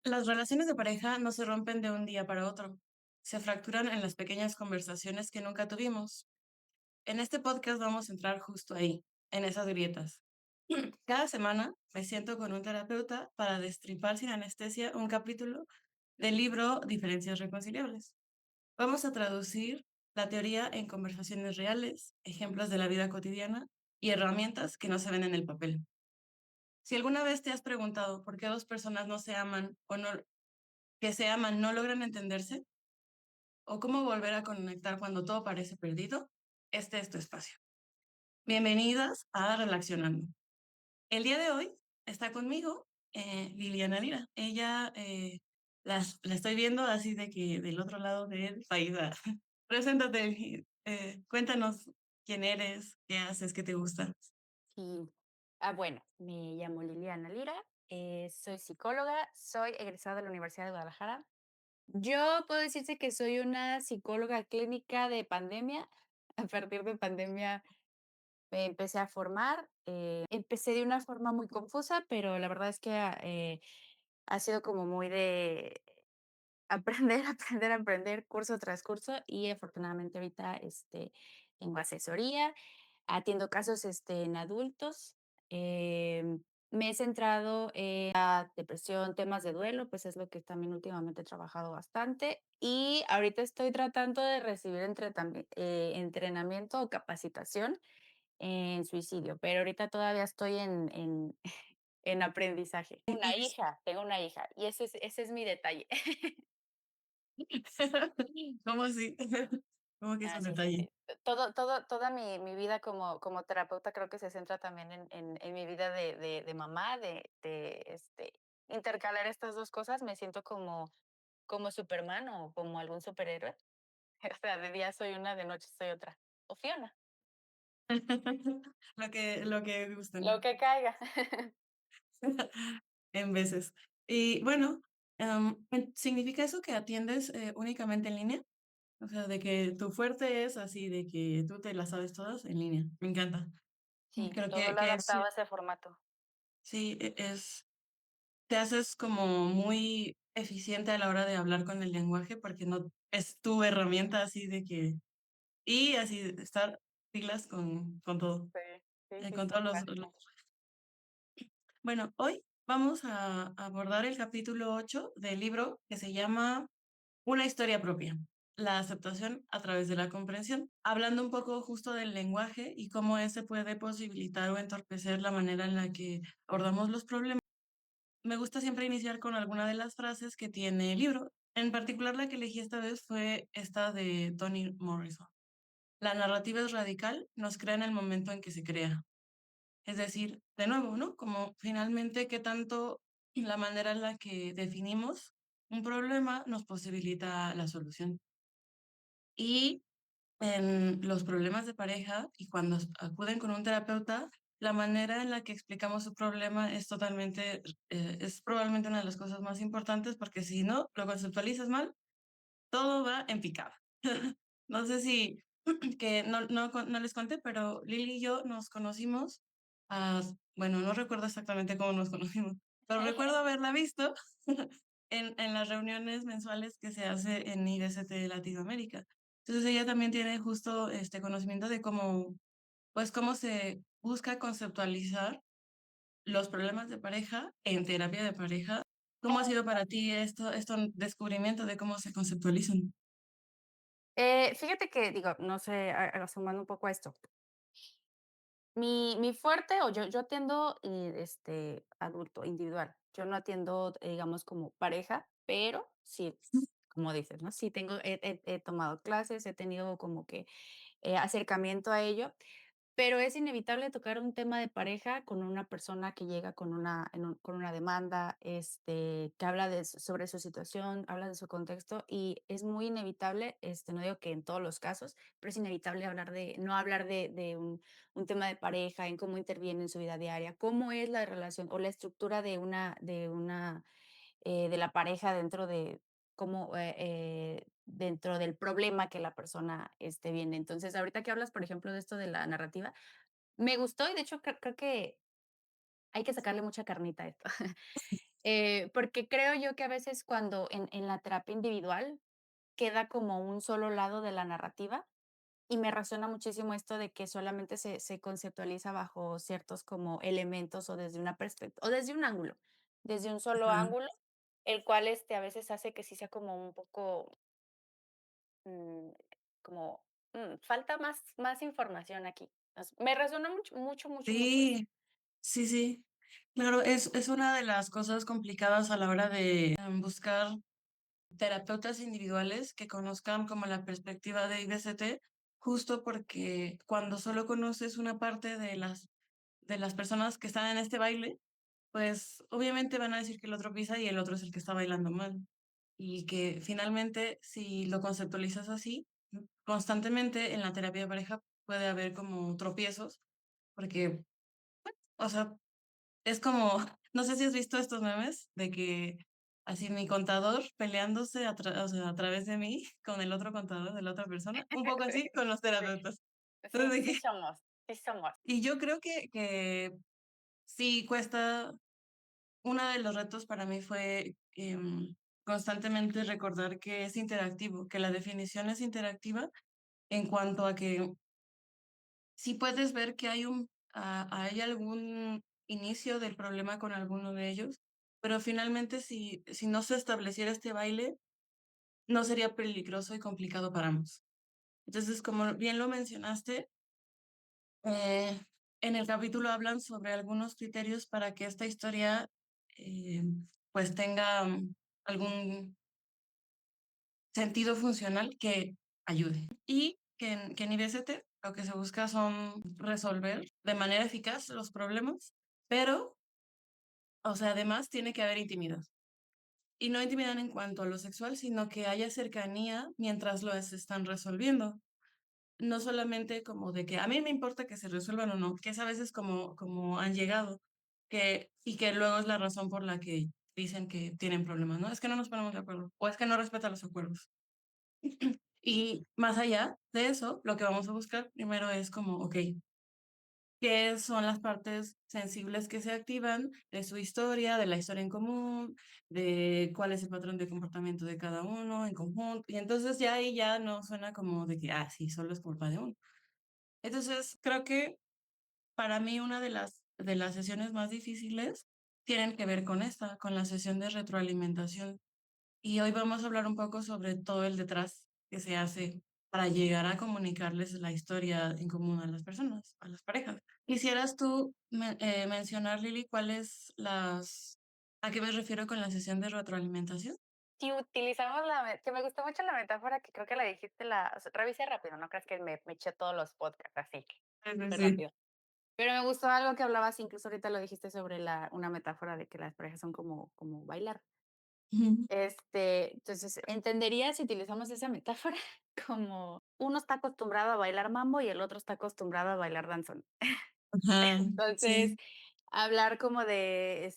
Las relaciones de pareja no se rompen de un día para otro, se fracturan en las pequeñas conversaciones que nunca tuvimos. En este podcast vamos a entrar justo ahí, en esas grietas. Cada semana me siento con un terapeuta para destripar sin anestesia un capítulo del libro Diferencias Reconciliables. Vamos a traducir la teoría en conversaciones reales, ejemplos de la vida cotidiana y herramientas que no se ven en el papel. Si alguna vez te has preguntado por qué dos personas no se aman o no, que se aman no logran entenderse, o cómo volver a conectar cuando todo parece perdido, este es tu espacio. Bienvenidas a Relacionando. El día de hoy está conmigo Liliana Lira. Ella la estoy viendo así de que del otro lado del país. Preséntate, cuéntanos quién eres, qué haces, qué te gusta. Sí. Bueno, me llamo Liliana Lira, soy psicóloga, soy egresada de la Universidad de Guadalajara. Yo puedo decirte que soy una psicóloga clínica de pandemia. A partir de pandemia me empecé a formar. Empecé de una forma muy confusa, pero la verdad es que ha sido como muy de aprender, aprender, aprender, curso tras curso, y afortunadamente ahorita, tengo asesoría, atiendo casos, en adultos. Me he centrado en la depresión, temas de duelo, pues es lo que también últimamente he trabajado bastante, y ahorita estoy tratando de recibir entrenamiento o capacitación en suicidio, pero ahorita todavía estoy en aprendizaje. Y- Tengo una hija, y ese es mi detalle. ¿Cómo así? ¿Cómo que es Ah, un sí, sí, detalle? sí. Toda mi vida como terapeuta creo que se centra también en mi vida de mamá, intercalar estas 2 cosas. Me siento como Superman o como algún superhéroe. O sea, de día soy una, de noche soy otra. O Fiona, Lo que lo gusten. que caiga. En veces. Y bueno, ¿significa eso que atiendes únicamente en línea? O sea, de que tu fuerte es así, de que tú te las sabes todas en línea. Me encanta. Sí, Creo todo lo que es, adaptado a ese formato. sí, te haces como muy eficiente a la hora de hablar con el lenguaje porque no es tu herramienta así de que, y así de estar pilas con todo, Sí, sí, sí, con sí, todos gracias. Bueno, hoy vamos a abordar el capítulo 8 del libro que se llama Una historia propia, la aceptación a través de la comprensión, hablando un poco justo del lenguaje y cómo ese puede posibilitar o entorpecer la manera en la que abordamos los problemas. Me gusta siempre iniciar con alguna de las frases que tiene el libro. En particular, la que elegí esta vez fue esta de Toni Morrison. La narrativa es radical, nos crea en el momento en que se crea. Es decir, de nuevo, ¿no? Como finalmente qué tanto la manera en la que definimos un problema nos posibilita la solución. Y en los problemas de pareja y cuando acuden con un terapeuta, la manera en la que explicamos su problema es totalmente, es probablemente una de las cosas más importantes porque si no lo conceptualizas mal, todo va en picada. No sé si, que no les conté, pero Lili y yo nos conocimos, bueno, no recuerdo exactamente cómo nos conocimos, pero recuerdo haberla visto en las reuniones mensuales que se hace en IDST Latinoamérica. Entonces ella también tiene justo este conocimiento de cómo, pues cómo se busca conceptualizar los problemas de pareja en terapia de pareja. ¿Cómo ha sido para ti esto descubrimiento de cómo se conceptualizan? Fíjate que, digo, no sé, sumando un poco a esto. Mi fuerte, o yo atiendo, adulto, individual. Yo no atiendo, digamos, como pareja, pero sí, como dices, ¿no? Sí tengo he tomado clases, he tenido como que, acercamiento a ello. Pero es inevitable tocar un tema de pareja con una persona que llega con una demanda, que habla sobre su situación, habla de su contexto, y es muy inevitable, no digo que en todos los casos, pero es inevitable no hablar de un tema de pareja, en cómo interviene en su vida diaria, cómo es la relación o la estructura de la pareja dentro del problema que la persona, viene. Entonces, ahorita que hablas, por ejemplo, de esto de la narrativa, me gustó y de hecho creo que hay que sacarle mucha carnita a esto. Porque creo yo que a veces cuando en la terapia individual queda como un solo lado de la narrativa, y me resuena muchísimo esto de que solamente se conceptualiza bajo ciertos como elementos o desde una perspectiva o desde un ángulo, desde un solo Ajá. ángulo, el cual, a veces hace que sí sea como un poco, mm, como, falta más información aquí. Me resuena mucho, mucho, mucho, mucho eso. Sí, sí, sí. Claro, es una de las cosas complicadas a la hora de buscar terapeutas individuales que conozcan como la perspectiva de IBCT, justo porque cuando solo conoces una parte de las personas que están en este baile, pues obviamente van a decir que el otro pisa y el otro es el que está bailando mal. Y que finalmente, si lo conceptualizas así, constantemente en la terapia de pareja puede haber como tropiezos, porque, o sea, es como, no sé si has visto estos memes de que así mi contador peleándose o sea, a través de mí con el otro contador de la otra persona, un poco Sí, así con los sí, terapeutas. Entonces, sí, sí somos, sí somos. y yo creo que sí cuesta, uno de los retos para mí fue constantemente recordar que es interactivo, que la definición es interactiva en cuanto a que si puedes ver que hay algún inicio del problema con alguno de ellos, pero finalmente si no se estableciera este baile, no sería peligroso y complicado para ambos. Entonces, como bien lo mencionaste, eh, en el capítulo hablan sobre algunos criterios para que esta historia eh, pues tenga algún sentido funcional que ayude. Y que en IBCT lo que se busca son resolver de manera eficaz los problemas, pero, o sea, además tiene que haber intimidad. Y no intimidad en cuanto a lo sexual, sino que haya cercanía mientras están resolviendo. No solamente como de que a mí me importa que se resuelvan o no, que es a veces como han llegado, y que luego es la razón por la que dicen que tienen problemas, ¿no? Es que no nos ponemos de acuerdo, o es que no respeta los acuerdos. Y más allá de eso, lo que vamos a buscar primero es como, ok, ¿qué son las partes sensibles que se activan de su historia, de la historia en común, de cuál es el patrón de comportamiento de cada uno en conjunto? Y entonces ya ahí ya no suena como de que, ah, sí, solo es culpa de uno. Entonces, creo que para mí una de las sesiones más difíciles tienen que ver con esta, con la sesión de retroalimentación. Y hoy vamos a hablar un poco sobre todo el detrás que se hace para llegar a comunicarles la historia en común a las personas, a las parejas. ¿Quisieras tú mencionar, Lili, a qué me refiero con la sesión de retroalimentación? Si utilizamos que me gustó mucho la metáfora que creo que la dijiste, o sea, revisé rápido, no creas que me eché todos los podcasts así, Sí, sí, súper sí. rápido. Pero me gustó algo que hablabas, incluso ahorita lo dijiste sobre una metáfora de que las parejas son como bailar. Ujú. Entonces, entendería si utilizamos esa metáfora como uno está acostumbrado a bailar mambo y el otro está acostumbrado a bailar danzón. Ajá, Entonces, sí. hablar como de,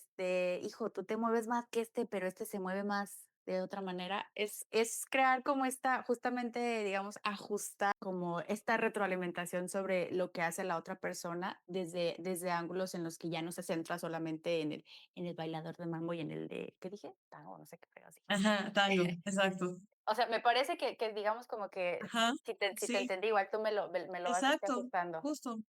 hijo, tú te mueves más que pero este se mueve más de otra manera, es crear como justamente, digamos, ajustar como esta retroalimentación sobre lo que hace la otra persona desde ángulos en los que ya no se centra solamente en el bailador de mambo y en el de, ¿qué dije? Tango, no sé qué fregados dije. Ajá, tango, exacto. O sea, me parece que digamos como que Ajá, si te sí, entendí, igual tú me lo vas, exacto, ajustando. justo.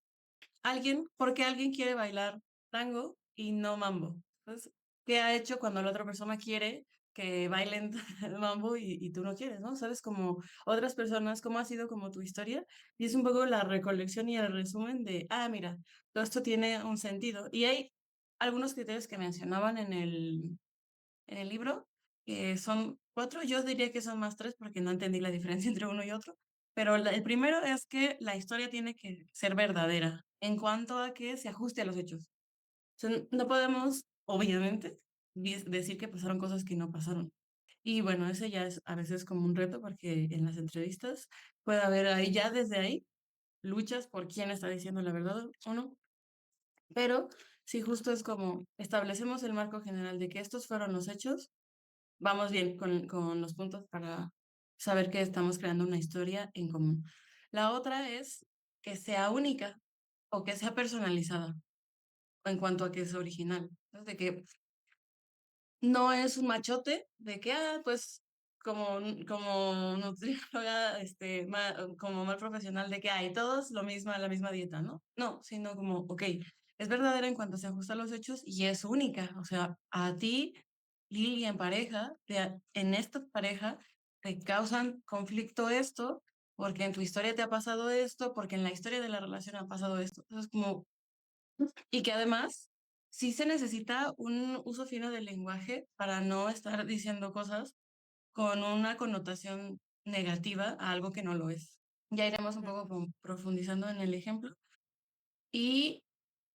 Porque alguien quiere bailar tango y no mambo. Entonces, ¿qué ha hecho cuando la otra persona quiere que bailen mambo y tú no quieres, ¿no? ¿Sabes? Como otras personas, cómo ha sido como tu historia. Y es un poco la recolección y el resumen de, ah, mira, todo esto tiene un sentido. Y hay algunos criterios que mencionaban en el libro, que son cuatro, yo diría que son más tres porque no entendí la diferencia entre uno y otro, pero el primero es que la historia tiene que ser verdadera en cuanto a que se ajuste a los hechos. O sea, no podemos, obviamente, decir que pasaron cosas que no pasaron. Y bueno, ese ya es a veces como un reto porque en las entrevistas puede haber ahí, ya desde ahí, luchas por quién está diciendo la verdad o no. Pero si justo es como establecemos el marco general de que estos fueron los hechos, vamos bien con los puntos para saber que estamos creando una historia en común. La otra es que sea única o que sea personalizada en cuanto a que es original. Entonces, de que no es un machote de que, pues, como nutrióloga, como mal profesional de que hay todos lo misma, la misma dieta, ¿no? No, sino como, ok, es verdadera en cuanto se ajusta a los hechos y es única. O sea, a ti, Lili, en pareja, en esta pareja, te causan conflicto esto, porque en tu historia te ha pasado esto, porque en la historia de la relación ha pasado esto. Entonces, como y que además sí se necesita un uso fino del lenguaje para no estar diciendo cosas con una connotación negativa a algo que no lo es. Ya iremos un Ujú, poco profundizando en el ejemplo. Y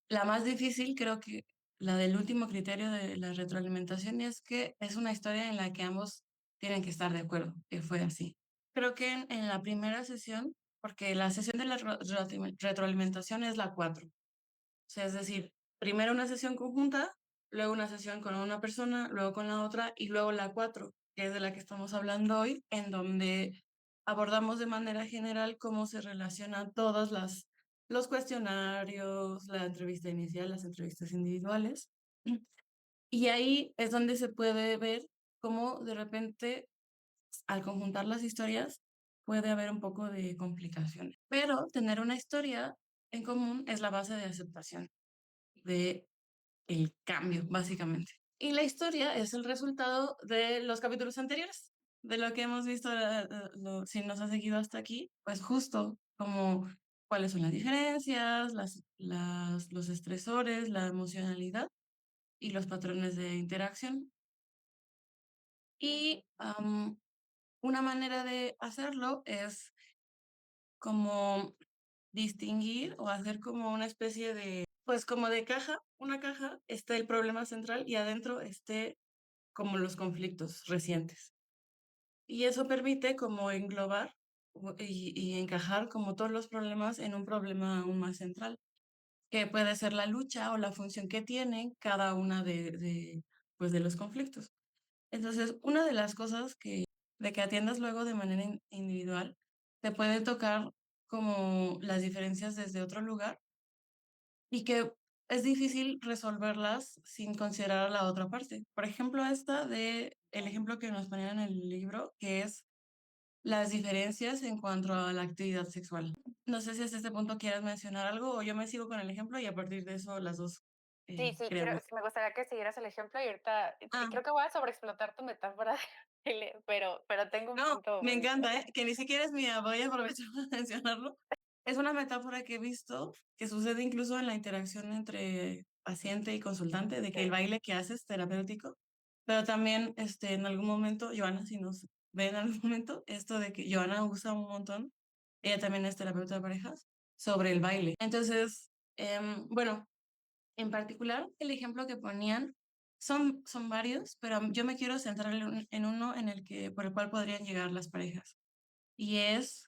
la más difícil, creo que la del último criterio de la retroalimentación, es que es una historia en la que ambos tienen que estar de acuerdo, que fue así. Creo que en la primera sesión, porque la sesión de la retroalimentación es la 4, o sea, es decir, primero una sesión conjunta, luego una sesión con una persona, luego con la otra y luego la 4, que es de la que estamos hablando hoy, en donde abordamos de manera general cómo se relacionan todos los cuestionarios, la entrevista inicial, las entrevistas individuales. Y ahí es donde se puede ver cómo de repente, al conjuntar las historias, puede haber un poco de complicaciones. Pero tener una historia en común es la base de aceptación de el cambio, básicamente. Y la historia es el resultado de los capítulos anteriores, de lo que hemos visto, si nos ha seguido hasta aquí, pues justo como cuáles son las diferencias, los estresores, la emocionalidad y los patrones de interacción. Y una manera de hacerlo es como distinguir o hacer como una especie de, pues como de caja, una caja, está el problema central y adentro esté como los conflictos recientes. Y eso permite como englobar y encajar como todos los problemas en un problema aún más central, que puede ser la lucha o la función que tienen cada una pues de los conflictos. Entonces, una de las cosas de que atiendas luego de manera individual, te puede tocar como las diferencias desde otro lugar y que es difícil resolverlas sin considerar a la otra parte. Por ejemplo, el ejemplo que nos ponían en el libro, que es las diferencias en cuanto a la actividad sexual. No sé si hasta este punto quieras mencionar algo o yo me sigo con el ejemplo y a partir de eso las dos sí, sí, creamos. me gustaría que siguieras el ejemplo y ahorita Ah, creo que voy a sobreexplotar tu metáfora pero tengo un no, punto me muy encanta, ¿eh? Que ni siquiera es mía, voy a aprovechar para mencionarlo. Es una metáfora que he visto que sucede incluso en la interacción entre paciente y consultante, de que el sí. baile que haces es terapéutico, pero también en algún momento, Joana, si nos ve en algún momento, esto de que Joana usa un montón, ella también es terapeuta de parejas, sobre el baile. Entonces, bueno, en particular, el ejemplo que ponían son varios, pero yo me quiero centrar en uno por el cual podrían llegar las parejas, y es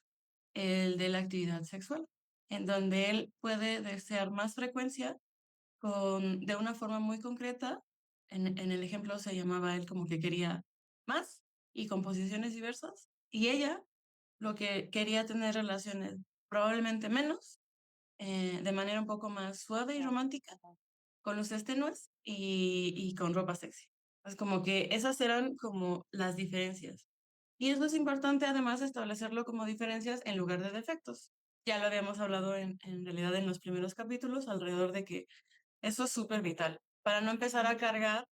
el de la actividad sexual, en donde él puede desear más frecuencia de una forma muy concreta. En el ejemplo se llamaba él como que quería más y con posiciones diversas, y ella lo que quería tener relaciones probablemente menos, de manera un poco más suave y Ujú, romántica, ujú, con luces tenues y con ropa sexy. Es como que esas eran como las diferencias. Y eso es importante además establecerlo como diferencias en lugar de defectos. Ya lo habíamos hablado en realidad en los primeros capítulos alrededor de que eso es súper vital para no empezar a cargar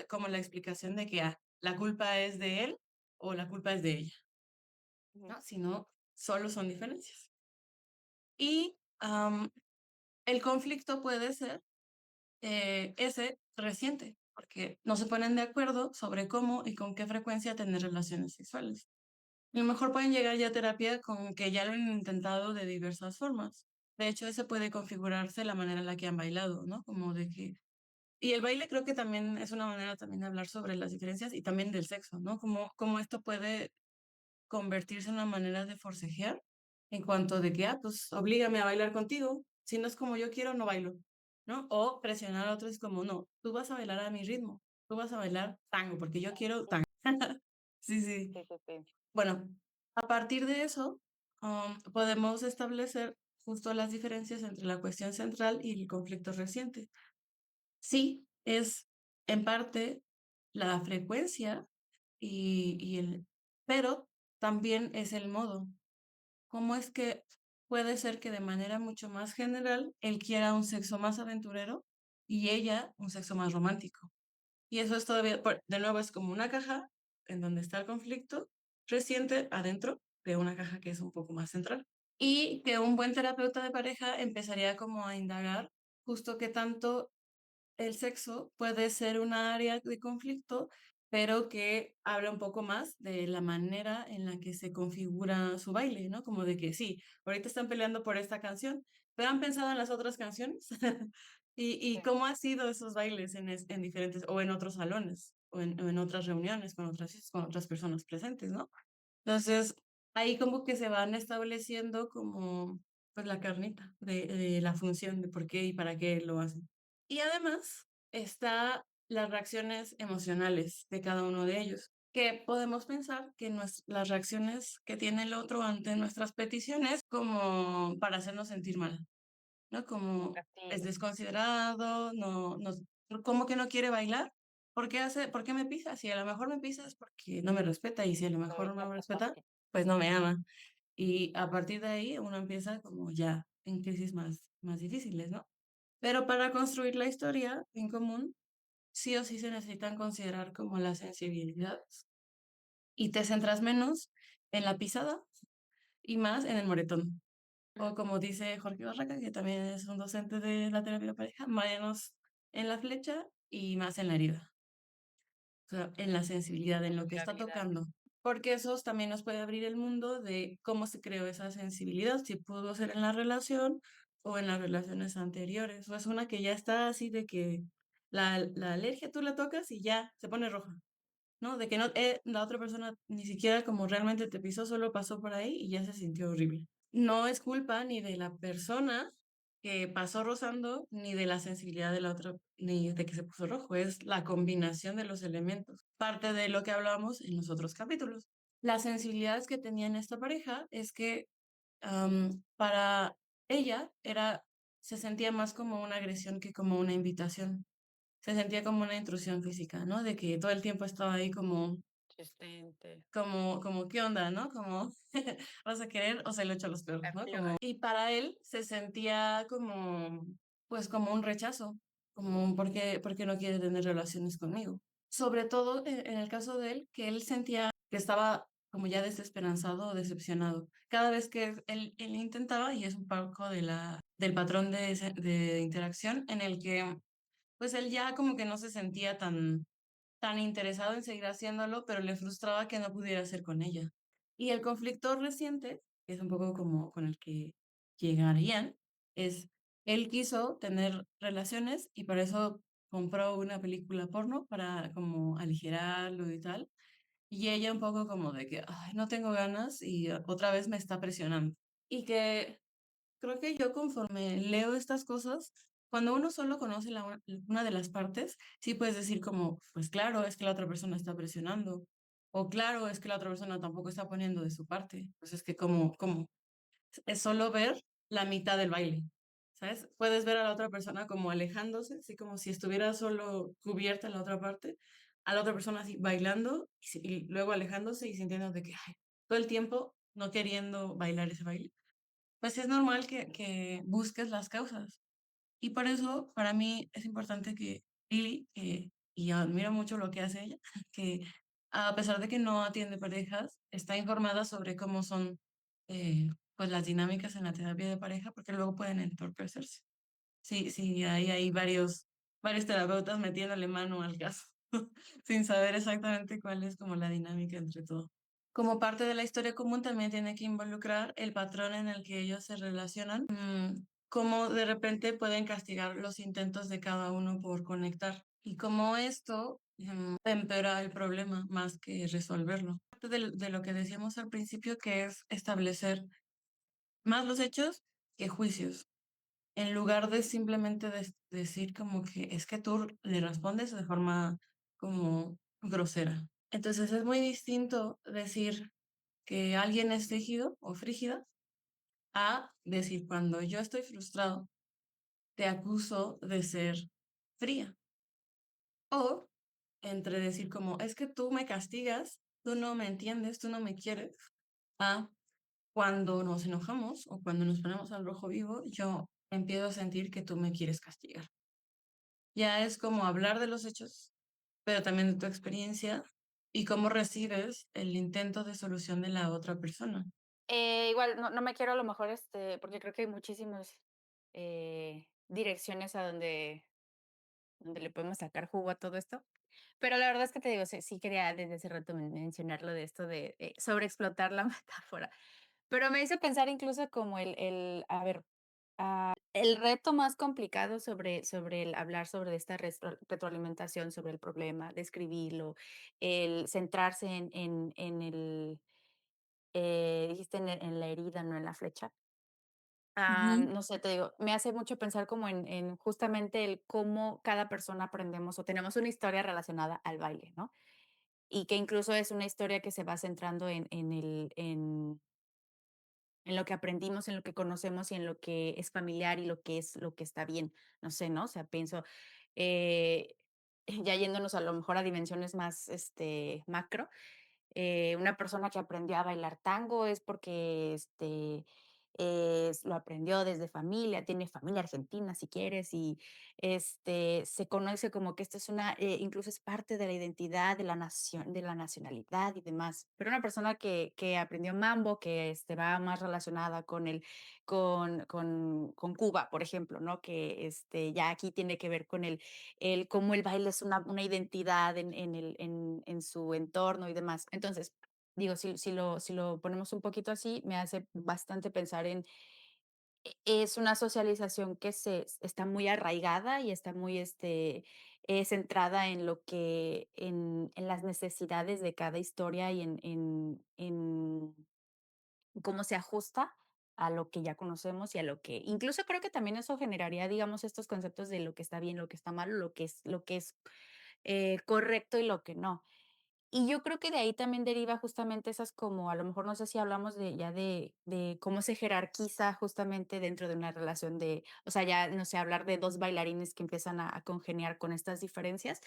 como la explicación de que la culpa es de él o la culpa es de ella, ujú, ¿no? Sino solo son diferencias. Y el conflicto puede ser ese reciente, porque no se ponen de acuerdo sobre cómo y con qué frecuencia tener relaciones sexuales. A lo mejor pueden llegar ya a terapia con que ya lo han intentado de diversas formas. De hecho, ese puede configurarse la manera en la que han bailado, ¿no? Como de que... Y el baile creo que también es una manera también de hablar sobre las diferencias y también del sexo, ¿no? Como esto puede convertirse en una manera de forcejear en cuanto de que, pues oblígame a bailar contigo. Si no es como yo quiero, no bailo, ¿no? O presionar a otros como, no, tú vas a bailar a mi ritmo, tú vas a bailar tango, porque yo quiero ujú. tango. Sí, sí. Sí, sí, sí. Bueno, a partir de eso, podemos establecer justo las diferencias entre la cuestión central y el conflicto reciente. Sí, es en parte la frecuencia y el, pero también es el modo. ¿Cómo es que puede ser que de manera mucho más general él quiera un sexo más aventurero y ella un sexo más romántico? Y eso es todavía, de nuevo, es como una caja en donde está el conflicto reciente adentro de una caja que es un poco más central. Y que un buen terapeuta de pareja empezaría como a indagar justo qué tanto el sexo puede ser una área de conflicto, pero que habla un poco más de la manera en la que se configura su baile, ¿no? Como de que sí, ahorita están peleando por esta canción, pero han pensado en las otras canciones y Sí. cómo ha sido esos bailes en diferentes o en otros salones o en otras reuniones con otras personas presentes, ¿no? Entonces, ahí como que se van estableciendo como pues la carnita de la función de por qué y para qué lo hacen. Y además está las reacciones emocionales de cada uno de ellos, que podemos pensar que las reacciones que tiene el otro ante nuestras peticiones como para hacernos sentir mal, ¿no? Como es Castigo. desconsiderado, como que no quiere bailar. ¿Por qué me pisa? Si a lo mejor me pisa es porque no me respeta y si a lo Lo mejor no hizo a me respeta, propósito. pues no me ama. Y a partir de ahí uno empieza como ya en crisis más difíciles, ¿no? Pero para construir la historia en común, sí o sí se necesitan considerar como las sensibilidades y te centras menos en la pisada y más en el moretón. O como dice Jorge Barraca, que también es un docente de la terapia de pareja, menos en la flecha y más en la herida, o sea, en la sensibilidad, La en lo que está vulnerabilidad. tocando. Porque eso también nos puede abrir el mundo de cómo se creó esa sensibilidad, si pudo ser en la relación o en las relaciones anteriores. O es una que ya está así de que la alergia tú la tocas y ya se pone roja, ¿no? De que no, la otra persona ni siquiera como realmente te pisó, solo pasó por ahí y ya se sintió horrible. No es culpa ni de la persona que pasó rozando, ni de la sensibilidad de la otra, ni de que se puso rojo. Es la combinación de los elementos. Parte de lo que hablábamos en los otros capítulos. Las sensibilidades que tenían esta pareja es que para ella se sentía más como una agresión que como una invitación. Se sentía como una intrusión física, ¿no? De que todo el tiempo estaba ahí Resistente. ¿qué onda, no? Como, ¿vas a querer o se lo echo a los perros, ¿no? Afloja. Y para él se sentía como, pues como un rechazo, como porque no quiere tener relaciones conmigo. Sobre todo en el caso de él, que él sentía que estaba como ya desesperanzado o decepcionado. Cada vez que él intentaba, y es un poco del patrón de interacción en el que pues él ya como que no se sentía tan interesado en seguir haciéndolo, pero le frustraba que no pudiera hacer con ella. Y el conflicto reciente, que es un poco como con el que llegarían, es, él quiso tener relaciones y por eso compró una película porno para como aligerarlo y tal. Y ella un poco como de que, "Ay, no tengo ganas y otra vez me está presionando". Y que creo que yo conforme leo estas cosas, cuando uno solo conoce una de las partes, sí puedes decir como, pues claro, es que la otra persona está presionando, o claro, es que la otra persona tampoco está poniendo de su parte. Pues es que como es solo ver la mitad del baile, ¿sabes? Puedes ver a la otra persona como alejándose, así como si estuviera solo cubierta en la otra parte, a la otra persona así bailando y luego alejándose y sintiendo de que ay, todo el tiempo no queriendo bailar ese baile pues es normal que busques las causas. Y por eso, para mí, es importante que Lili, y admiro mucho lo que hace ella, que a pesar de que no atiende parejas, está informada sobre cómo son pues las dinámicas en la terapia de pareja, porque luego pueden entorpecerse. Sí, sí, hay varios terapeutas metiéndole mano al caso, sin saber exactamente cuál es como la dinámica entre todo. Como parte de la historia común también tiene que involucrar el patrón en el que ellos se relacionan, cómo de repente pueden castigar los intentos de cada uno por conectar y cómo esto empeora el problema más que resolverlo. Parte de lo que decíamos al principio, que es establecer más los hechos que juicios en lugar de simplemente decir como que es que tú le respondes de forma como grosera. Entonces es muy distinto decir que alguien es rígido o frígida a decir cuando yo estoy frustrado, te acuso de ser fría o entre decir como, es que tú me castigas, tú no me entiendes, tú no me quieres, a cuando nos enojamos o cuando nos ponemos al rojo vivo, yo empiezo a sentir que tú me quieres castigar. Ya es como hablar de los hechos, pero también de tu experiencia y cómo recibes el intento de solución de la otra persona. Igual, no me quiero a lo mejor, porque creo que hay muchísimas, direcciones a donde le podemos sacar jugo a todo esto. Pero la verdad es que te digo, sí quería desde hace rato mencionar lo de esto de, sobreexplotar la metáfora. Pero me hizo pensar incluso como a ver, el reto más complicado sobre el hablar sobre esta retroalimentación sobre el problema, describirlo, el centrarse en el, dijiste en la herida, no en la flecha. Ujú, No sé, te digo, me hace mucho pensar como en justamente el cómo cada persona aprendemos o tenemos una historia relacionada al baile, ¿no? Y que incluso es una historia que se va centrando en lo que aprendimos, en lo que conocemos y en lo que es familiar y lo que es lo que está bien. No sé, ¿no? O sea, pienso, eh, ya yéndonos a lo mejor a dimensiones más, macro, una persona que aprendió a bailar tango es porque, lo aprendió desde familia, tiene familia argentina, si quieres, y, se conoce como que esto es incluso es parte de la identidad de la nación de la nacionalidad y demás. Pero una persona que aprendió mambo, que, va más relacionada con con Cuba, por ejemplo, ¿no? Que, ya aquí tiene que ver con el cómo el baile es una identidad en su entorno y demás. Entonces, digo, si lo ponemos un poquito así, me hace bastante pensar es una socialización que está muy arraigada y está muy, centrada en lo que en las necesidades de cada historia y en cómo se ajusta a lo que ya conocemos y a lo que incluso creo que también eso generaría, digamos, estos conceptos de lo que está bien, lo que está mal, lo que es, correcto y lo que no. Y yo creo que de ahí también deriva justamente esas como, a lo mejor, no sé si hablamos de cómo se jerarquiza justamente dentro de una relación o sea, ya, no sé, hablar de 2 bailarines que empiezan a congeniar con estas diferencias,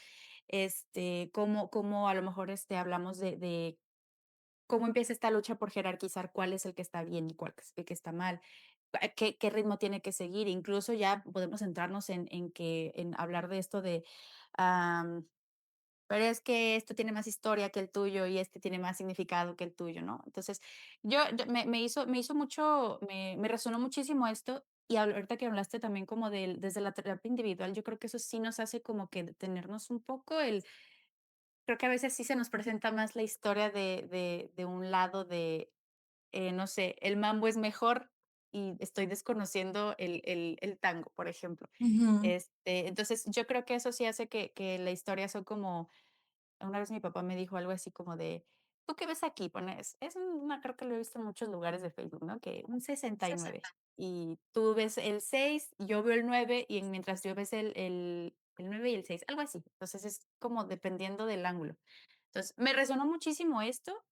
cómo a lo mejor, hablamos de cómo empieza esta lucha por jerarquizar cuál es el que está bien y cuál es el que está mal, qué ritmo tiene que seguir. Incluso ya podemos centrarnos en hablar de esto de, pero es que esto tiene más historia que el tuyo y este tiene más significado que el tuyo, ¿no? Entonces, yo me hizo mucho me resonó muchísimo esto, y ahorita que hablaste también como desde la terapia individual, yo creo que eso sí nos hace como que detenernos un poco, creo que a veces sí se nos presenta más la historia de un lado no sé, el mambo es mejor y estoy desconociendo el tango, por ejemplo. ujú, Entonces, yo creo que eso sí hace que la historia son como una vez mi papá me dijo algo así como de: "¿Tú qué ves aquí?". Creo que lo he visto en muchos lugares de Facebook, ¿no? Que un 69 y tú ves el 6 y yo veo el 9 y mientras yo ves el 9 y el 6 algo así. Entonces, es como dependiendo del ángulo. Entonces, me resonó muchísimo esto,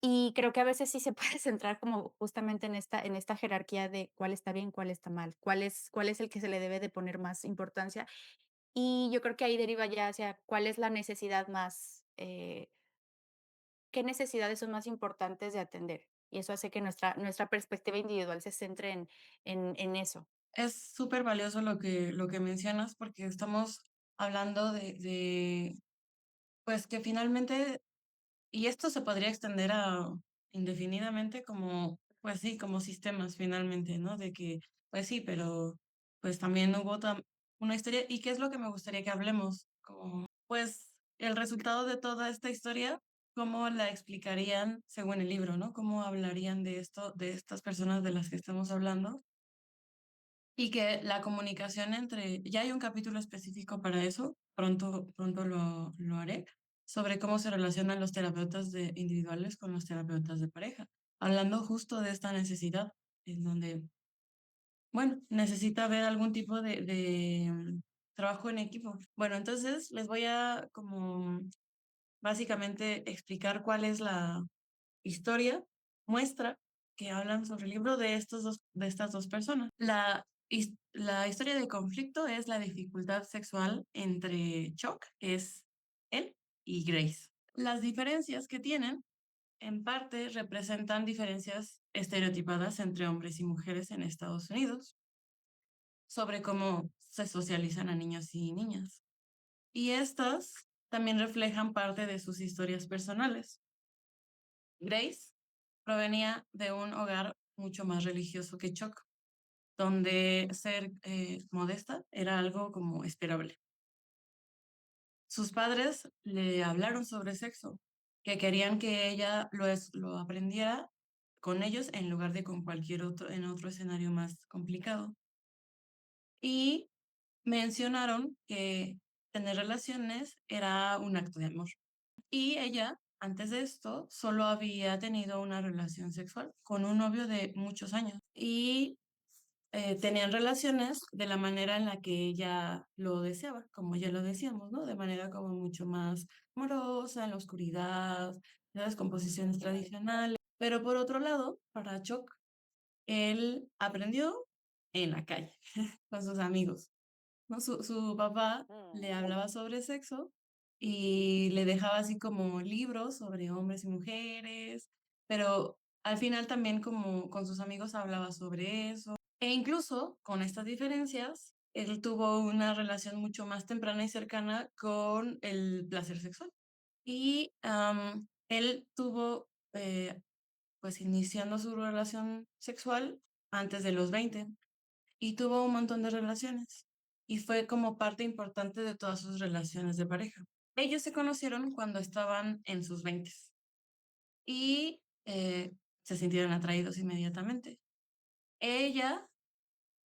y creo que a veces sí se puede centrar como justamente en esta jerarquía de cuál está bien, cuál está mal, cuál es el que se le debe de poner más importancia. Y yo creo que ahí deriva ya hacia cuál es la necesidad más, qué necesidades son más importantes de atender. Y eso hace que nuestra perspectiva individual se centre en eso. es súper valioso lo que mencionas porque estamos hablando pues que finalmente, y esto se podría extender a indefinidamente como, pues sí, como sistemas finalmente, ¿no? De que, pues sí, pero pues también hubo una historia. ¿Y qué es lo que me gustaría que hablemos? Como, pues el resultado de toda esta historia, ¿cómo la explicarían según el libro, ¿no? ¿Cómo hablarían de esto, de estas personas de las que estamos hablando? Y que la comunicación entre, ya hay un capítulo específico para eso, pronto lo haré, sobre cómo se relacionan los terapeutas individuales con los terapeutas de pareja, hablando justo de esta necesidad, en donde, bueno, necesita haber algún tipo de trabajo en equipo. Bueno, entonces les voy a como básicamente explicar cuál es la historia muestra que hablan sobre el libro de de estas dos personas. La historia de conflicto es la dificultad sexual entre Chuck, que es él y Grace. Las diferencias que tienen, en parte, representan diferencias estereotipadas entre hombres y mujeres en Estados Unidos sobre cómo se socializan a niños y niñas. Y estas también reflejan parte de sus historias personales. Grace provenía de un hogar mucho más religioso que Chuck, donde ser modesta era algo como esperable. Sus padres le hablaron sobre sexo, que querían que ella lo aprendiera con ellos en lugar de con cualquier otro, en otro escenario más complicado. Y mencionaron que tener relaciones era un acto de amor. Y ella, antes de esto, solo había tenido una relación sexual con un novio de muchos años. Y tenían relaciones de la manera en la que ella lo deseaba, como ya lo decíamos, ¿no? De manera como mucho más amorosa, en la oscuridad, las composiciones tradicionales. Pero por otro lado, para Chuck, él aprendió en la calle, con sus amigos, ¿no? Su papá le Mm, hablaba sobre sexo y le dejaba así como libros sobre hombres y mujeres, pero al final también como con sus amigos hablaba sobre eso. E incluso con estas diferencias, él tuvo una relación mucho más temprana y cercana con el placer sexual. Y él tuvo, pues iniciando su relación sexual antes de los 20 y tuvo un montón de relaciones y fue como parte importante de todas sus relaciones de pareja. Ellos se conocieron cuando estaban en sus 20 y se sintieron atraídos inmediatamente. Ella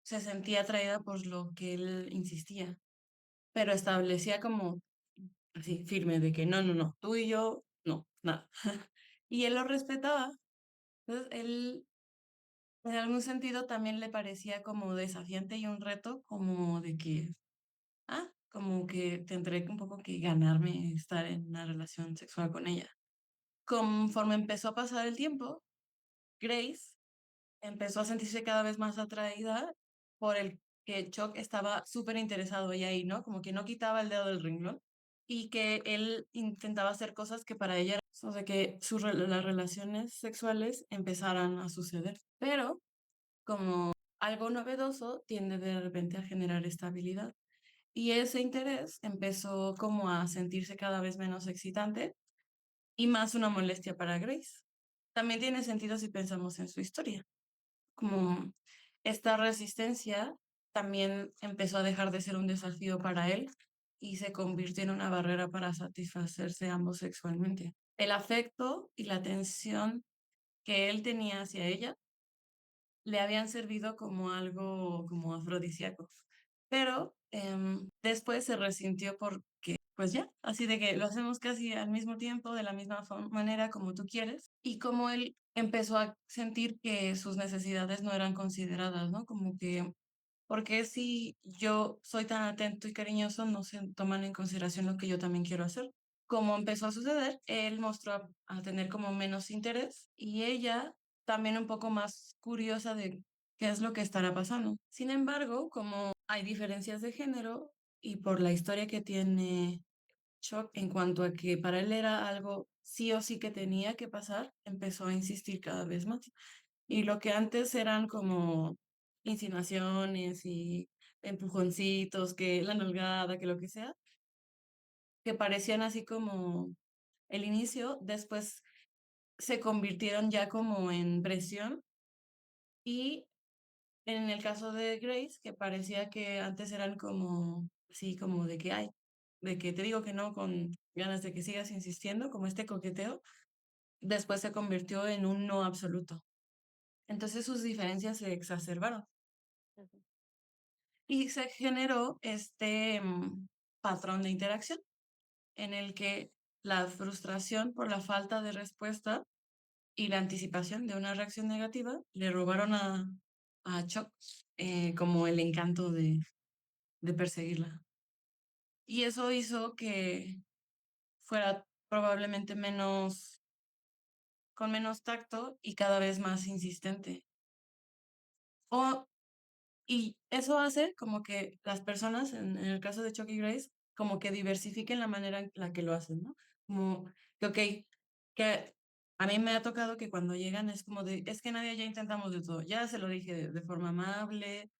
se sentía atraída por lo que él insistía, pero establecía como así firme de que no, no, no, tú y yo, no, nada. Y él lo respetaba. Entonces, él en algún sentido también le parecía como desafiante y un reto, como de que, como que tendré un poco que ganarme estar en una relación sexual con ella. Conforme empezó a pasar el tiempo, Grace empezó a sentirse cada vez más atraída por el que Chuck estaba súper interesado ella ahí, ¿no? Como que no quitaba el dedo del renglón y que él intentaba hacer cosas que para ella, o sea, que las relaciones sexuales empezaran a suceder. Pero como algo novedoso tiende de repente a generar estabilidad. Y ese interés empezó como a sentirse cada vez menos excitante y más una molestia para Grace. También tiene sentido si pensamos en su historia, como esta resistencia también empezó a dejar de ser un desafío para él y se convirtió en una barrera para satisfacerse ambos sexualmente. El afecto y la atención que él tenía hacia ella le habían servido como algo como afrodisíaco, pero después se resintió porque, pues ya, así de que lo hacemos casi al mismo tiempo, de la misma manera como tú quieres, y como él empezó a sentir que sus necesidades no eran consideradas, ¿no? Como que, porque si yo soy tan atento y cariñoso, no se toman en consideración lo que yo también quiero hacer. Como empezó a suceder, él mostró a tener como menos interés y ella también un poco más curiosa de qué es lo que estará pasando. Sin embargo, como hay diferencias de género y por la historia que tiene Chuck en cuanto a que para él era algo sí o sí que tenía que pasar, empezó a insistir cada vez más. Y lo que antes eran como insinuaciones y empujoncitos, que la nalgada, que lo que sea, que parecían así como el inicio, después se convirtieron ya como en presión y en el caso de Grace, que parecía que antes eran como, sí, como de que hay, de que te digo que no con ganas de que sigas insistiendo, como este coqueteo, después se convirtió en un no absoluto. Entonces sus diferencias se exacerbaron ujú, y se generó este patrón de interacción en el que la frustración por la falta de respuesta y la anticipación de una reacción negativa le robaron a Chuck como el encanto de perseguirla. Y eso hizo que fuera probablemente menos, con menos tacto y cada vez más insistente. O, y eso hace como que las personas, en el caso de Chuck y Grace, como que diversifiquen la manera en la que lo hacen, ¿no? Como que, ok, que a mí me ha tocado que cuando llegan es como de, es que nadie ya intentamos de todo, ya se lo dije de forma amable,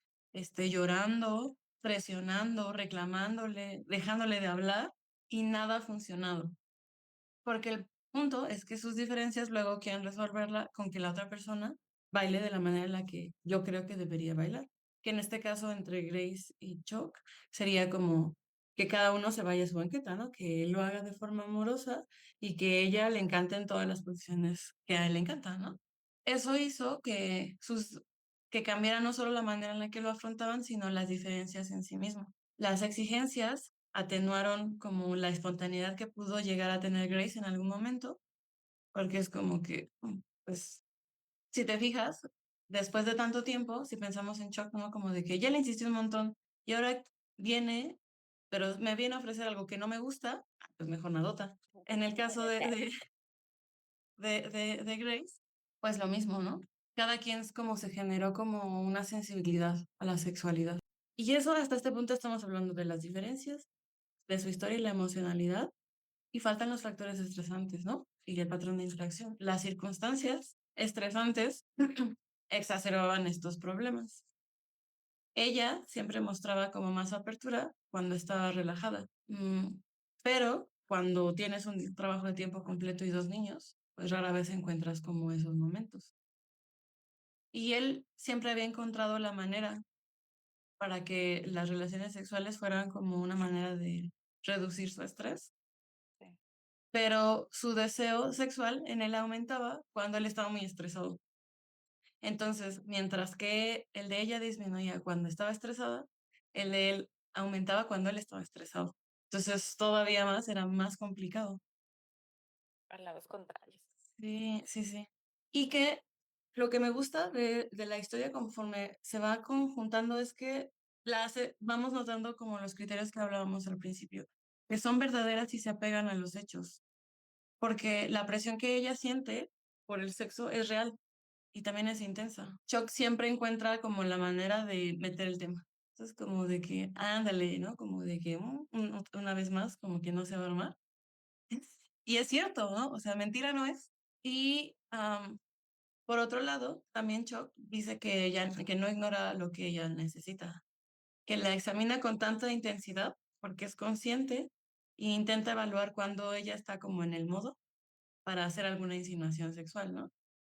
llorando, presionando, reclamándole, dejándole de hablar y nada ha funcionado. Porque el punto es que sus diferencias luego quieren resolverla con que la otra persona baile de la manera en la que yo creo que debería bailar. Que en este caso entre Grace y Chuck sería como que cada uno se vaya a su banqueta, ¿no? Que él lo haga de forma amorosa y que ella le encanten todas las posiciones que a él le encantan, ¿no? Eso hizo que cambiara no solo la manera en la que lo afrontaban, sino las diferencias en sí mismo. Las exigencias atenuaron como la espontaneidad que pudo llegar a tener Grace en algún momento, porque es como que, pues, si te fijas, después de tanto tiempo, si pensamos en Chuck, ¿no? Como de que ya le insistí un montón y ahora viene, pero me viene a ofrecer algo que no me gusta, pues mejor nadota. En el caso de Grace, pues lo mismo, ¿no? Cada quien es como se generó como una sensibilidad a la sexualidad. Y eso hasta este punto estamos hablando de las diferencias, de su historia y la emocionalidad, y faltan los factores estresantes, ¿no? Y el patrón de interacción. Las circunstancias estresantes exacerbaban estos problemas. Ella siempre mostraba como más apertura cuando estaba relajada. Pero cuando tienes un trabajo de tiempo completo y dos niños, pues rara vez encuentras como esos momentos. Y él siempre había encontrado la manera para que las relaciones sexuales fueran como una manera de reducir su estrés, Sí. pero su deseo sexual en él aumentaba cuando él estaba muy estresado. Entonces, mientras que el de ella disminuía cuando estaba estresada, el de él aumentaba cuando él estaba estresado. Entonces, todavía más, era más complicado. A lados contrarios. Sí, sí, sí. Y que lo que me gusta de la historia conforme se va conjuntando es que vamos notando como los criterios que hablábamos al principio, que son verdaderas y se apegan a los hechos, porque la presión que ella siente por el sexo es real y también es intensa. Chuck siempre encuentra como la manera de meter el tema. Entonces, como de que, ándale, ¿no? Como de que una vez más, como que no se va a armar. Y es cierto, ¿no? O sea, mentira no es. Y por otro lado, también Chuck dice que ella, que no ignora lo que ella necesita, que la examina con tanta intensidad porque es consciente e intenta evaluar cuando ella está como en el modo para hacer alguna insinuación sexual, ¿no?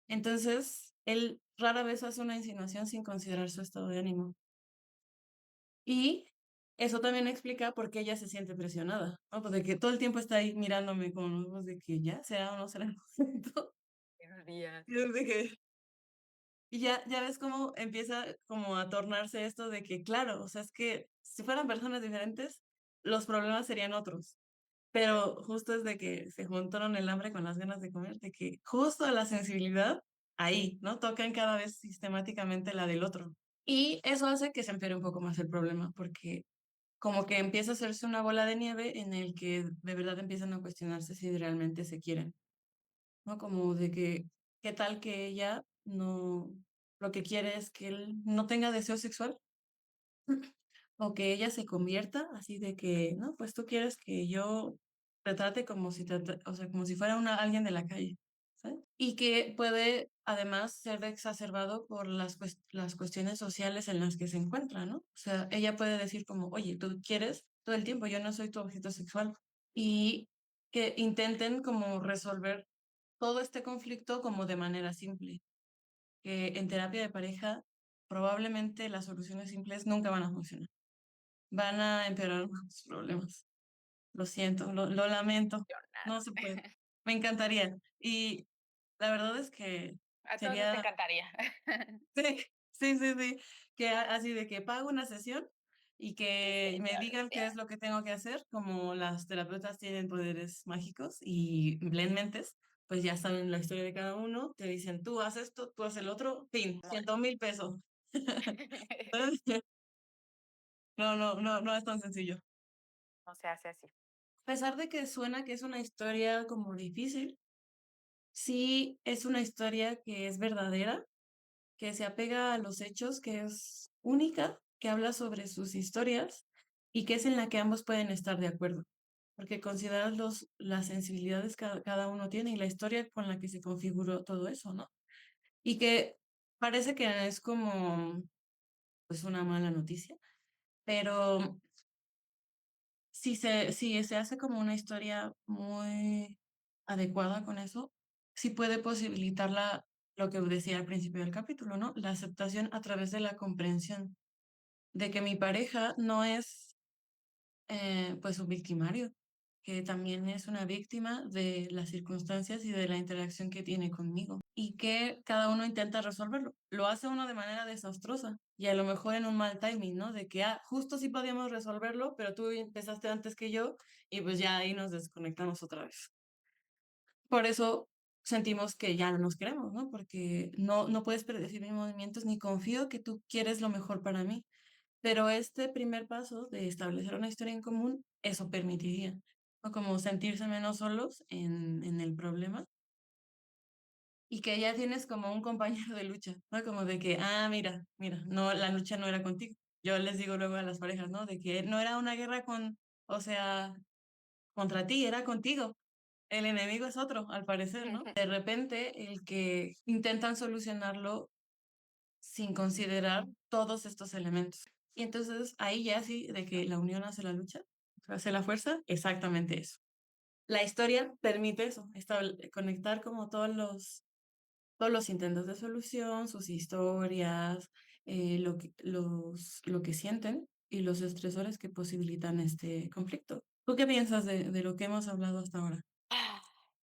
Entonces, él rara vez hace una insinuación sin considerar su estado de ánimo. Y eso también explica por qué ella se siente presionada, ¿no? Pues de que todo el tiempo está ahí mirándome con los ojos de que ya será o no será el momento. Buenos días. Y yo de que y ya ves cómo empieza como a tornarse esto de que, claro, o sea, es que si fueran personas diferentes, los problemas serían otros. Pero justo es de que se juntaron el hambre con las ganas de comer, de que justo la sensibilidad ahí, ¿no? Tocan cada vez sistemáticamente la del otro. Y eso hace que se empeore un poco más el problema, porque como que empieza a hacerse una bola de nieve en el que de verdad empiezan a cuestionarse si realmente se quieren. ¿No? Como de que, ¿qué tal que ella no, lo que quiere es que él no tenga deseo sexual? O que ella se convierta así de que, no, pues tú quieres que yo te trate como si o sea, como si fuera alguien de la calle, ¿sabes? Y que puede además ser exacerbado por las cuestiones sociales en las que se encuentra, ¿no? O sea, ella puede decir como, oye, tú quieres todo el tiempo, yo no soy tu objeto sexual. Y que intenten como resolver todo este conflicto como de manera simple, que en terapia de pareja probablemente las soluciones simples nunca van a funcionar, van a empeorar los problemas. Lo siento, lo lamento, Emocional. no se puede. Me encantaría. Y la verdad es que A todos nos sería, encantaría. sí, sí, sí, sí, que así de que pago una sesión y Sí, que me digan qué señor. es lo que tengo que hacer, como las terapeutas tienen poderes mágicos y leen mentes, pues ya saben la historia de cada uno, te dicen, tú haces esto, tú haces el otro, fin, Bueno. 100,000 pesos. No, no, no, no es tan sencillo. No se hace así. A pesar de que suena que es una historia como difícil, sí es una historia que es verdadera, que se apega a los hechos, que es única, que habla sobre sus historias y que es en la que ambos pueden estar de acuerdo, porque consideras las sensibilidades que cada uno tiene y la historia con la que se configuró todo eso, ¿no? Y que parece que es como pues una mala noticia, pero si se hace como una historia muy adecuada con eso, sí puede posibilitar lo que decía al principio del capítulo, ¿no? La aceptación a través de la comprensión de que mi pareja no es pues un victimario, que también es una víctima de las circunstancias y de la interacción que tiene conmigo y que cada uno intenta resolverlo. Lo hace uno de manera desastrosa y a lo mejor en un mal timing, ¿no? De que, justo sí podíamos resolverlo, pero tú empezaste antes que yo y pues ya ahí nos desconectamos otra vez. Por eso sentimos que ya no nos queremos, ¿no? Porque no puedes predecir mis movimientos ni confío que tú quieres lo mejor para mí. Pero este primer paso de establecer una historia en común, eso permitiría, ¿no? Como sentirse menos solos en el problema y que ya tienes como un compañero de lucha, ¿no? Como de que, mira, no, la lucha no era contigo. Yo les digo luego a las parejas, ¿no? De que no era una guerra o sea, contra ti, era contigo. El enemigo es otro, al parecer, ¿no? De repente, el que intentan solucionarlo sin considerar todos estos elementos. Y entonces ahí ya sí, de que la unión hace la lucha, hace la fuerza, exactamente eso. La historia permite eso, conectar como todos los intentos de solución, sus historias, lo que sienten y los estresores que posibilitan este conflicto. ¿Tú qué piensas de lo que hemos hablado hasta ahora?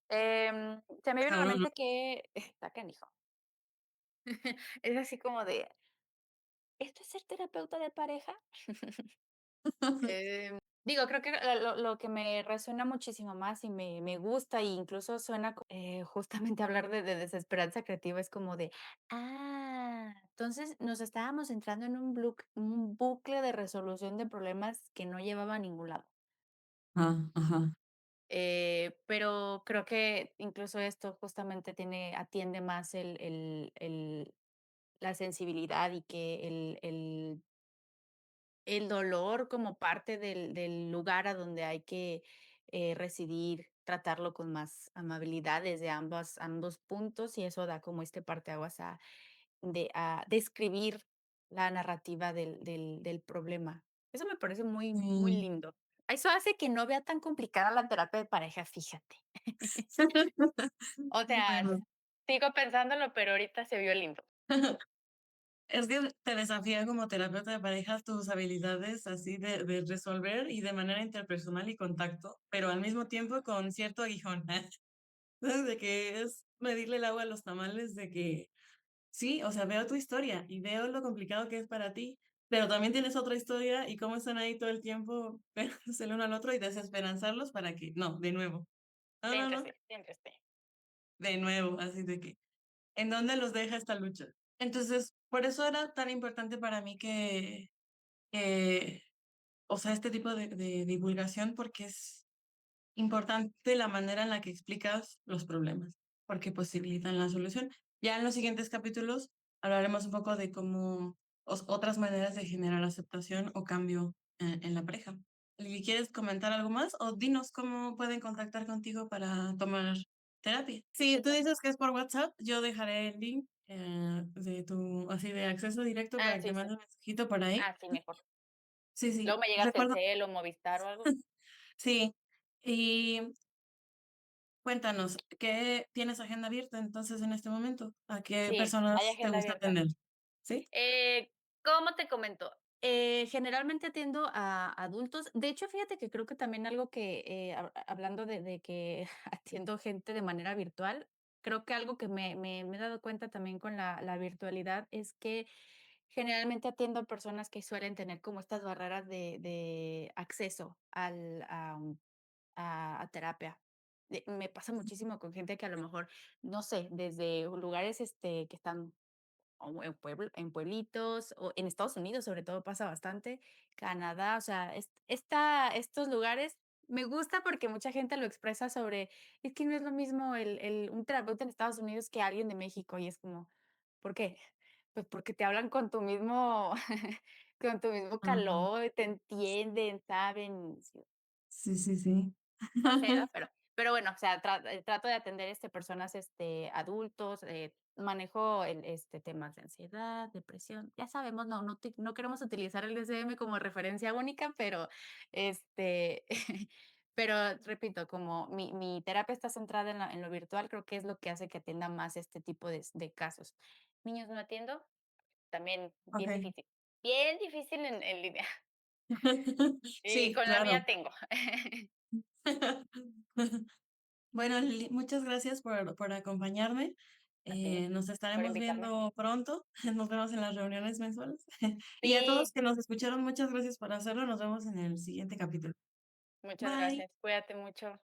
Se me viene a la Cabrón, ¿no? mente que está canijo. Es así como de, ¿esto es ser terapeuta de pareja? Digo, creo que lo que me resuena muchísimo más y me gusta, e incluso suena justamente hablar de desesperanza creativa, es como de, entonces nos estábamos entrando en un bucle de resolución de problemas que no llevaba a ningún lado. Ajá. Pero creo que incluso esto justamente atiende más la sensibilidad y que el dolor como parte del lugar a donde hay que, residir, tratarlo con más amabilidad desde ambos puntos, y eso da como este parteaguas a describir la narrativa del problema. Eso me parece muy muy Sí. lindo. Eso hace que no vea tan complicada la terapia de pareja, fíjate. O sea, Bueno. sigo pensándolo, pero ahorita se vio lindo. Es que te desafía como terapeuta de parejas tus habilidades así de resolver y de manera interpersonal y contacto, pero al mismo tiempo con cierto aguijón, ¿eh? De que es medirle el agua a los tamales, de que sí, o sea, veo tu historia y veo lo complicado que es para ti, pero también tienes otra historia y cómo están ahí todo el tiempo pegándose el uno al otro y desesperanzarlos para que, no, de nuevo, no, Siempre sí. de nuevo, así de que, ¿en dónde los deja esta lucha? Entonces, por eso era tan importante para mí que, o sea, este tipo de divulgación, porque es importante la manera en la que explicas los problemas, porque posibilitan la solución. Ya en los siguientes capítulos hablaremos un poco de cómo otras maneras de generar aceptación o cambio en la pareja. ¿Y quieres comentar algo más o dinos cómo pueden contactar contigo para tomar terapia? Si tú dices que es por WhatsApp, yo dejaré el link así de acceso directo para que Sí, sí. mandes un mensajito por ahí. Sí, mejor. Sí, sí, Luego me llega recuerdo, Telcel o Movistar o algo. sí. Y cuéntanos, ¿qué tienes agenda abierta entonces en este momento? ¿A qué Sí, hay personas te agenda gusta abierta. atender? ¿Sí? ¿Cómo te comento? Generalmente atiendo a adultos. De hecho, fíjate que creo que también algo que, hablando de que atiendo gente de manera virtual, creo que algo que me he dado cuenta también con la virtualidad es que generalmente atiendo a personas que suelen tener como estas barreras de acceso a terapia. Me pasa muchísimo con gente que a lo mejor, no sé, desde lugares, que están o en pueblitos, o en Estados Unidos, sobre todo, pasa bastante, Canadá, o sea, estos lugares me gusta porque mucha gente lo expresa sobre, es que no es lo mismo un terapeuta en Estados Unidos que alguien de México, y es como, ¿por qué? Pues porque te hablan con tu mismo con tu mismo Ajá. calor, te entienden, saben. Sí, sí, sí. Pero bueno, o sea, trato de atender, personas, adultos, manejo temas de ansiedad, depresión. Ya sabemos, no queremos utilizar el DSM como referencia única, pero, este, pero repito, como mi terapia está centrada en lo virtual, creo que es lo que hace que atienda más este tipo de casos. Niños no atiendo, también Okey. bien difícil en línea, y Sí, con la claro. mía tengo. Bueno, Lili, muchas gracias por acompañarme. A ti, Nos por estaremos invitarme. viendo pronto. Nos vemos en las reuniones mensuales. Y a todos Sí. que nos escucharon, muchas gracias por hacerlo. Nos vemos en el siguiente capítulo. Muchas Bye. gracias. Cuídate mucho.